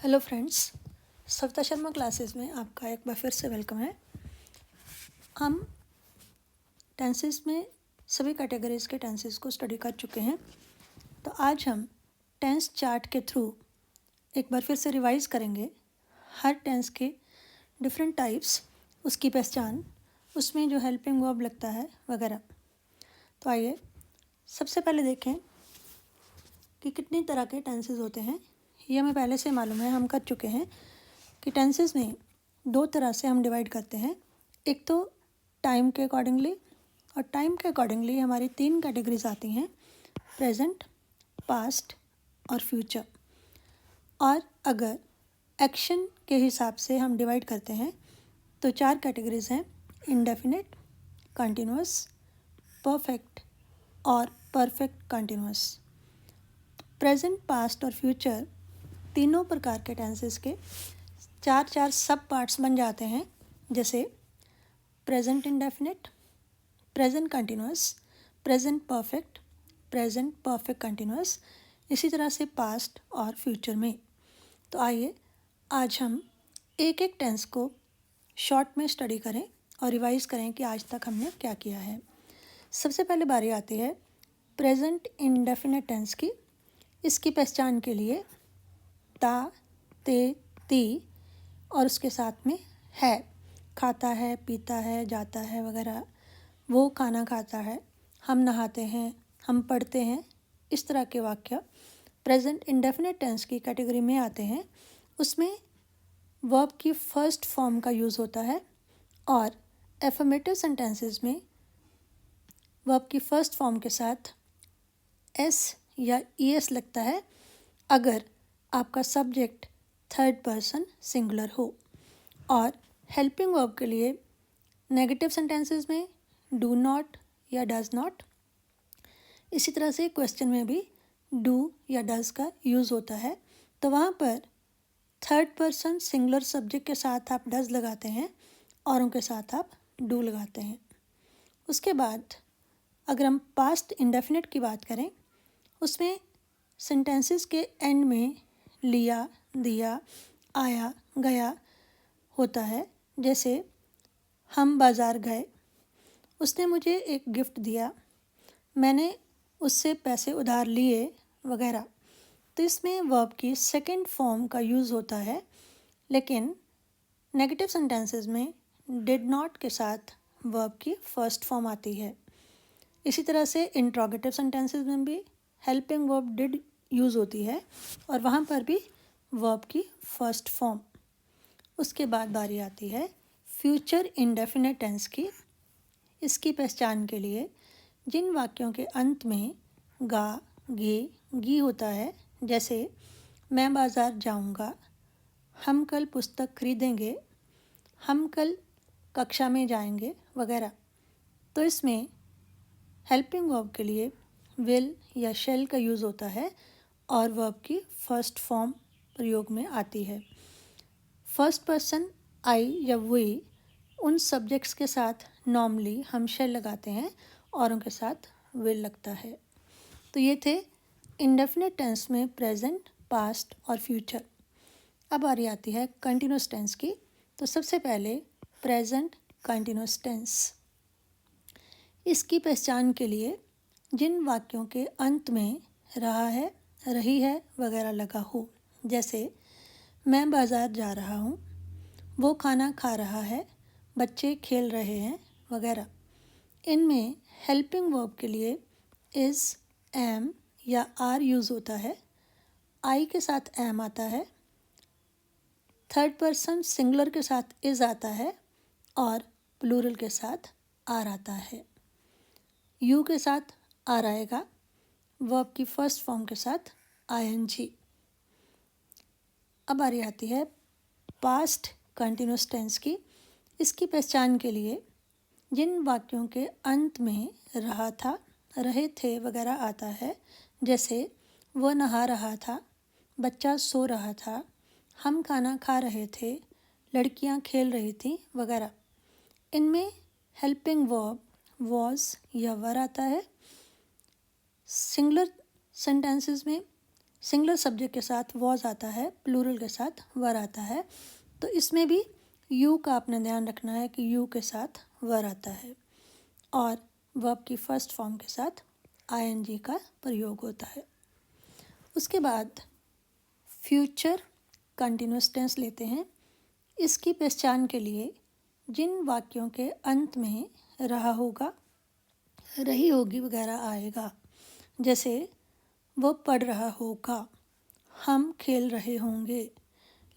Hello friends, Savita Sharma classes में आपका एक बार फिर से वेलकम है। हम टेंसेस में सभी कैटेगरीज के टेंसेस को स्टडी कर चुके हैं। तो आज हम टेंस चार्ट के थ्रू एक बार फिर से रिवाइज करेंगे हर टेंस के डिफरेंट टाइप्स, उसकी पहचान, उसमें जो हेल्पिंग वर्ब लगता है वगैरह। तो आइए सबसे पहले देखें कि कितनी तरह के टेंसेस होते हैं। ये हमें पहले से मालूम है, हम कर चुके हैं कि टेंसेस में दो तरह से हम डिवाइड करते हैं। एक तो टाइम के अकॉर्डिंगली, और टाइम के अकॉर्डिंगली हमारी तीन कैटेगरीज आती हैं, प्रेजेंट, पास्ट और फ्यूचर। और अगर एक्शन के हिसाब से हम डिवाइड करते हैं तो चार कैटेगरीज हैं, इंडेफिनिट, कंटिन्यूअस, परफेक्ट और परफेक्ट कंटिन्यूअस। प्रेजेंट, पास्ट और फ्यूचर तीनों प्रकार के टेंसेस के चार चार सब पार्ट्स बन जाते हैं, जैसे present indefinite, present continuous, present perfect, present perfect continuous, इसी तरह से पास्ट और फ्यूचर में। तो आइए आज हम एक एक टेंस को शॉर्ट में स्टडी करें और रिवाइज करें कि आज तक हमने क्या किया है। सबसे पहले बारी आती है प्रेजेंट इंडेफिनिट टेंस की। इसकी पहचान के लिए ता, ते, ती और उसके साथ में है, खाता है, पीता है, जाता है वगैरह, वो खाना खाता है, हम नहाते हैं, हम पढ़ते हैं, इस तरह के वाक्य प्रेजेंट इंडेफिनिट टेंस की कैटेगरी में आते हैं। उसमें वर्ब की फर्स्ट फॉर्म का यूज़ होता है और एफर्मेटिव सेंटेंसेस में वर्ब की फर्स्ट फॉर्म के साथ एस या ईएस लगता है अगर आपका सब्जेक्ट थर्ड पर्सन सिंगुलर हो। और हेल्पिंग वर्ब के लिए नेगेटिव सेंटेंसेस में डू नॉट या डज नॉट, इसी तरह से क्वेश्चन में भी डू या डज का यूज़ होता है। तो वहाँ पर थर्ड पर्सन सिंगुलर सब्जेक्ट के साथ आप डज लगाते हैं और उनके साथ आप डू लगाते हैं। उसके बाद अगर हम पास्ट इंडेफिनिट की बात करें, उसमें सेंटेंसेस के एंड में लिया, दिया, आया, गया होता है। जैसे हम बाज़ार गए, उसने मुझे एक गिफ्ट दिया, मैंने उससे पैसे उधार लिए वगैरह। तो इसमें वर्ब की सेकंड फॉर्म का यूज़ होता है, लेकिन नेगेटिव सेंटेंसेस में डिड नॉट के साथ वर्ब की फर्स्ट फॉर्म आती है। इसी तरह से इंट्रोगेटिव सेंटेंसेस में भी हेल्पिंग वर्ब डिड यूज़ होती है और वहाँ पर भी वर्ब की फर्स्ट फॉर्म। उसके बाद बारी आती है फ्यूचर इंडेफिनिट टेंस की। इसकी पहचान के लिए जिन वाक्यों के अंत में गा, गे, गी होता है, जैसे मैं बाज़ार जाऊंगा, हम कल पुस्तक खरीदेंगे, हम कल कक्षा में जाएंगे वगैरह, तो इसमें हेल्पिंग वर्ब के लिए विल या शेल का यूज़ होता है और वर्ब की फर्स्ट फॉर्म प्रयोग में आती है। फर्स्ट पर्सन आई या वी, उन सब्जेक्ट्स के साथ नॉर्मली हम शेल लगाते हैं और उनके साथ विल लगता है। तो ये थे इंडेफिनिट टेंस में प्रेजेंट, पास्ट और फ्यूचर। अब बारी आती है कंटिन्यूस टेंस की। तो सबसे पहले प्रेजेंट कंटिन्यूस टेंस। इसकी पहचान के लिए जिन वाक्यों के अंत में रहा है, रही है वगैरह लगा हो, जैसे मैं बाज़ार जा रहा हूँ, वो खाना खा रहा है, बच्चे खेल रहे हैं वगैरह, इनमें हेल्पिंग वर्ब के लिए इज़, एम या आर यूज़ होता है। आई के साथ एम आता है, थर्ड पर्सन सिंगुलर के साथ इज़ आता है और प्लूरल के साथ आर आता है। यू के साथ आर आएगा वर्ब की फर्स्ट फॉर्म के साथ आईएनजी। अब बारी आती है पास्ट कंटिन्यूस टेंस की। इसकी पहचान के लिए जिन वाक्यों के अंत में रहा था, रहे थे वगैरह आता है, जैसे वह नहा रहा था, बच्चा सो रहा था, हम खाना खा रहे थे, लड़कियां खेल रही थीं वगैरह, इनमें हेल्पिंग वर्ब वॉज या वर आता है। सिंगुलर सेंटेंसेस में सिंगुलर सब्जेक्ट के साथ वॉज आता है, प्लूरल के साथ वर आता है। तो इसमें भी यू का आपने ध्यान रखना है कि यू के साथ वर आता है और वर्ब की फर्स्ट फॉर्म के साथ आईएनजी का प्रयोग होता है। उसके बाद फ्यूचर कंटिन्यूअस टेंस लेते हैं। इसकी पहचान के लिए जिन वाक्यों के अंत में रहा होगा, रही होगी वगैरह आएगा, जैसे वो पढ़ रहा होगा, हम खेल रहे होंगे,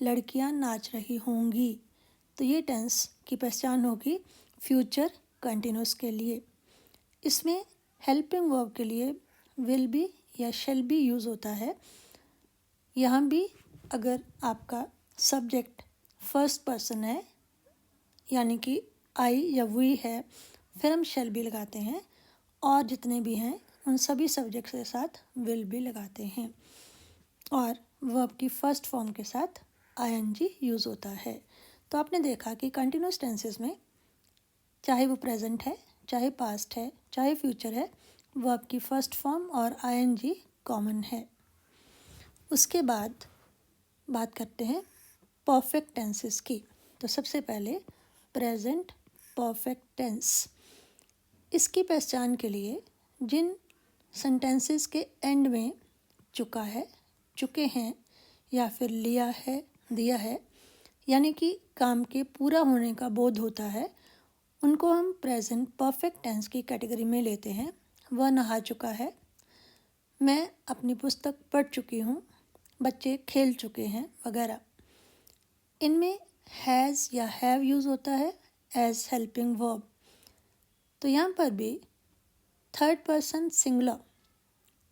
लड़कियां नाच रही होंगी, तो ये टेंस की पहचान होगी फ्यूचर कंटिन्यूअस के लिए। इसमें हेल्पिंग वर्ब के लिए विल बी या शैल बी यूज़ होता है। यहाँ भी अगर आपका सब्जेक्ट फर्स्ट पर्सन है यानी कि आई या वी है, फिर हम शैल बी लगाते हैं, और जितने भी हैं उन सभी सब्जेक्ट के साथ विल बी लगाते हैं, और वर्ब की फर्स्ट फॉर्म के साथ आईएनजी यूज़ होता है। तो आपने देखा कि कंटिन्यूअस टेंसेस में चाहे वो प्रेजेंट है, चाहे पास्ट है, चाहे फ्यूचर है, वर्ब की फर्स्ट फॉर्म और आईएनजी कॉमन है। उसके बाद बात करते हैं परफेक्ट टेंसेस की। तो सबसे पहले प्रेजेंट परफेक्ट टेंस। इसकी पहचान के लिए जिन सेंटेंसेस के एंड में चुका है, चुके हैं या फिर लिया है, दिया है, यानी कि काम के पूरा होने का बोध होता है, उनको हम प्रेजेंट परफेक्ट टेंस की कैटेगरी में लेते हैं। वह नहा चुका है, मैं अपनी पुस्तक पढ़ चुकी हूँ, बच्चे खेल चुके हैं वगैरह। इनमें हैज़ या हैव यूज़ होता है एज हेल्पिंग वर्ब। तो यहाँ पर भी थर्ड पर्सन सिंगुलर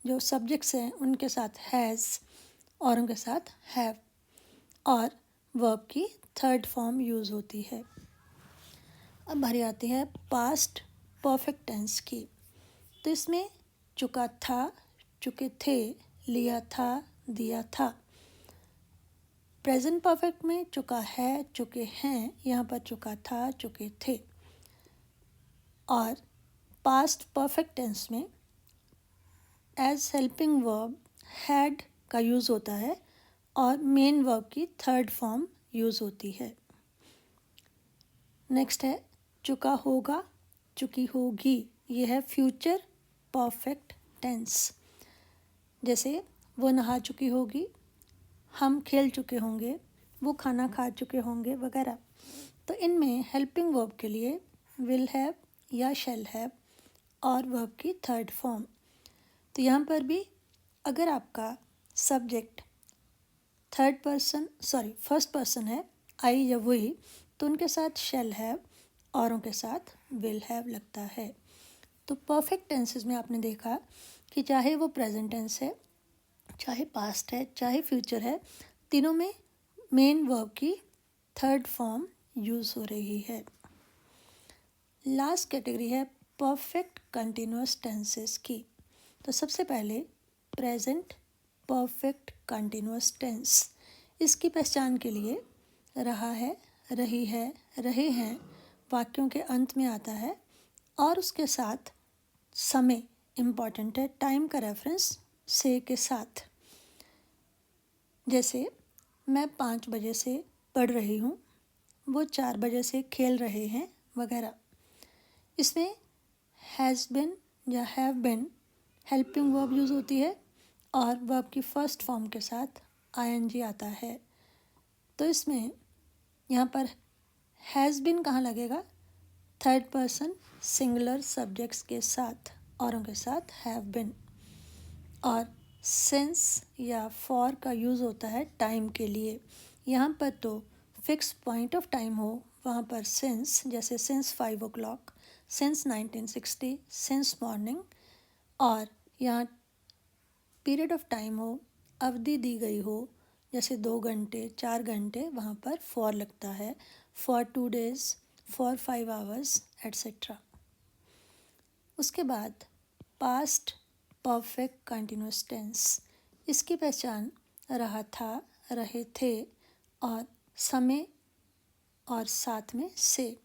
जो सब्जेक्ट्स हैं उनके साथ हैज़ और उनके साथ हैव, और वर्ब की थर्ड फॉर्म यूज़ होती है। अब बारी आती है पास्ट परफेक्ट टेंस की। तो इसमें चुका था, चुके थे, लिया था, दिया था। प्रेजेंट परफेक्ट में चुका है, चुके हैं, यहाँ पर चुका था, चुके थे। और पास्ट परफेक्ट टेंस में एज हेल्पिंग वर्ब हैड का यूज़ होता है और मेन वर्ब की थर्ड फॉर्म यूज़ होती है। नेक्स्ट है चुका होगा, चुकी होगी। ये है फ्यूचर परफेक्ट टेंस। जैसे वो नहा चुकी होगी, हम खेल चुके होंगे, वो खाना खा चुके होंगे वगैरह। तो इनमें हेल्पिंग वर्ब के लिए विल हैव या शैल हैव और वर्ब की थर्ड फॉर्म। तो यहाँ पर भी अगर आपका सब्जेक्ट फर्स्ट पर्सन है, आई या वही, तो उनके साथ शैल हैव और उनके साथ विल हैव लगता है। तो परफेक्ट टेंसेस में आपने देखा कि चाहे वो प्रेजेंट टेंस है, चाहे पास्ट है, चाहे फ्यूचर है, तीनों में मेन वर्ब की थर्ड फॉर्म यूज़ हो रही है। लास्ट कैटेगरी है परफेक्ट कंटिन्यूअस टेंसेस की। तो सबसे पहले प्रेजेंट परफेक्ट कंटिन्यूअस टेंस। इसकी पहचान के लिए रहा है, रही है, रहे हैं वाक्यों के अंत में आता है और उसके साथ समय इम्पॉर्टेंट है, टाइम का रेफरेंस से के साथ। जैसे मैं 5 बजे से पढ़ रही हूँ, वो 4 बजे से खेल रहे हैं वगैरह। इसमें हैज़ बिन या have been helping verb use होती है और वर्ब की फर्स्ट फॉर्म के साथ आईएनजी आता है। तो इसमें यहाँ पर हैज़ बिन कहाँ लगेगा? थर्ड पर्सन सिंगुलर सब्जेक्ट्स के साथ और उनके साथ हैव बिन। और सिंस या फॉर का यूज़ होता है टाइम के लिए। यहाँ पर तो फिक्स पॉइंट ऑफ टाइम हो, वहाँ पर सिंस, जैसे since 5 o'clock, since 1960, since morning. और यहाँ पीरियड ऑफ टाइम हो, अवधि दी गई हो, जैसे 2 घंटे, 4 घंटे, वहाँ पर फॉर लगता है। For 2 days, for 5 hours, etcetera. उसके बाद पास्ट परफेक्ट कंटिन्यूअस टेंस। इसकी पहचान रहा था, रहे थे और समय और साथ में से,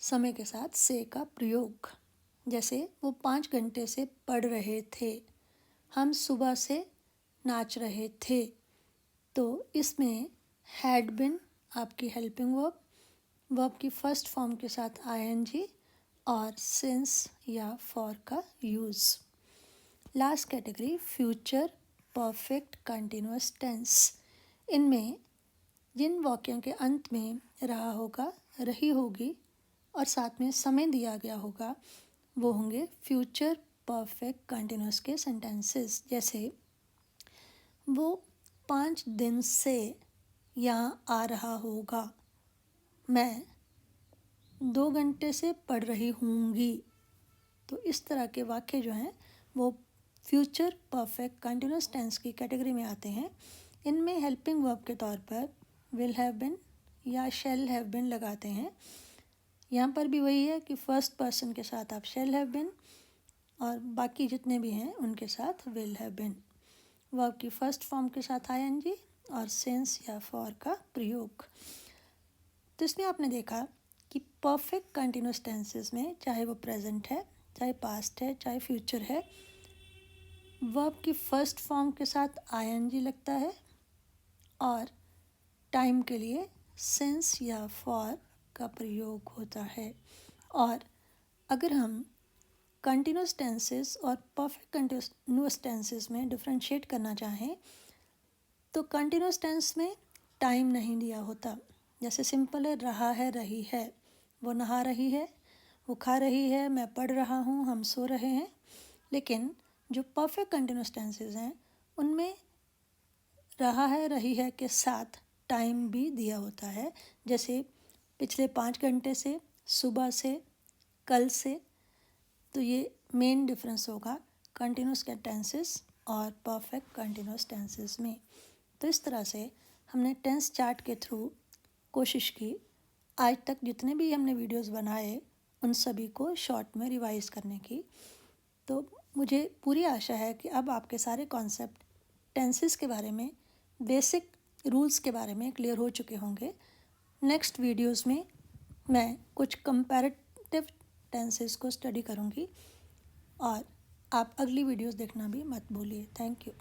समय के साथ से का प्रयोग। जैसे वो 5 घंटे से पढ़ रहे थे, हम सुबह से नाच रहे थे। तो इसमें हैड बिन आपकी हेल्पिंग वर्ब की फर्स्ट फॉर्म के साथ आईएनजी और सिंस या फॉर का use. Last category future perfect continuous tense. इनमें जिन वाक्यों के अंत में रहा होगा, रही होगी और साथ में समय दिया गया होगा वो होंगे फ्यूचर परफेक्ट कंटिन्यूअस के सेंटेंसेस। जैसे वो 5 दिन से यहाँ आ रहा होगा, मैं 2 घंटे से पढ़ रही हूँगी। तो इस तरह के वाक्य जो हैं वो फ्यूचर परफेक्ट कंटिन्यूअस टेंस की कैटेगरी में आते हैं। इनमें हेल्पिंग वर्ब के तौर पर विल हैव बिन या शैल हैव बिन लगाते हैं। यहाँ पर भी वही है कि फर्स्ट पर्सन के साथ आप शैल हैव बिन और बाकी जितने भी हैं उनके साथ विल हैव बिन। वर्ब की फर्स्ट फॉर्म के साथ आईएनजी और सिंस या फॉर का प्रयोग। तो इसमें आपने देखा कि परफेक्ट कंटिन्यूअस टेंसेस में चाहे वो प्रेजेंट है, चाहे पास्ट है, चाहे फ्यूचर है, वर्ब की फर्स्ट फॉर्म के साथ आईएनजी लगता है और टाइम के लिए सिंस या फॉर का प्रयोग होता है। और अगर हम कंटिन्यूअस टेंसेस और परफेक्ट कंटिन्यूअस टेंसेस में डिफरेंशिएट करना चाहें तो कंटिन्यूअस टेंस में टाइम नहीं दिया होता। जैसे सिंपल है, रहा है, रही है, वो नहा रही है, वो खा रही है, मैं पढ़ रहा हूँ, हम सो रहे हैं। लेकिन जो परफेक्ट कंटिन्यूअस टेंसेस हैं उनमें रहा है, रही है के साथ टाइम भी दिया होता है। जैसे पिछले 5 घंटे से, सुबह से, कल से। तो ये मेन डिफरेंस होगा कंटिन्यूअस टेंसेस और परफेक्ट कंटिन्यूअस टेंसेस में। तो इस तरह से हमने टेंस चार्ट के थ्रू कोशिश की आज तक जितने भी हमने वीडियोस बनाए उन सभी को शॉर्ट में रिवाइज करने की। तो मुझे पूरी आशा है कि अब आपके सारे कॉन्सेप्ट टेंसेस के बारे में, बेसिक रूल्स के बारे में क्लियर हो चुके होंगे। नेक्स्ट वीडियोस में मैं कुछ कंपैरेटिव टेंसेस को स्टडी करूँगी और आप अगली वीडियोस देखना भी मत भूलिए। Thank you.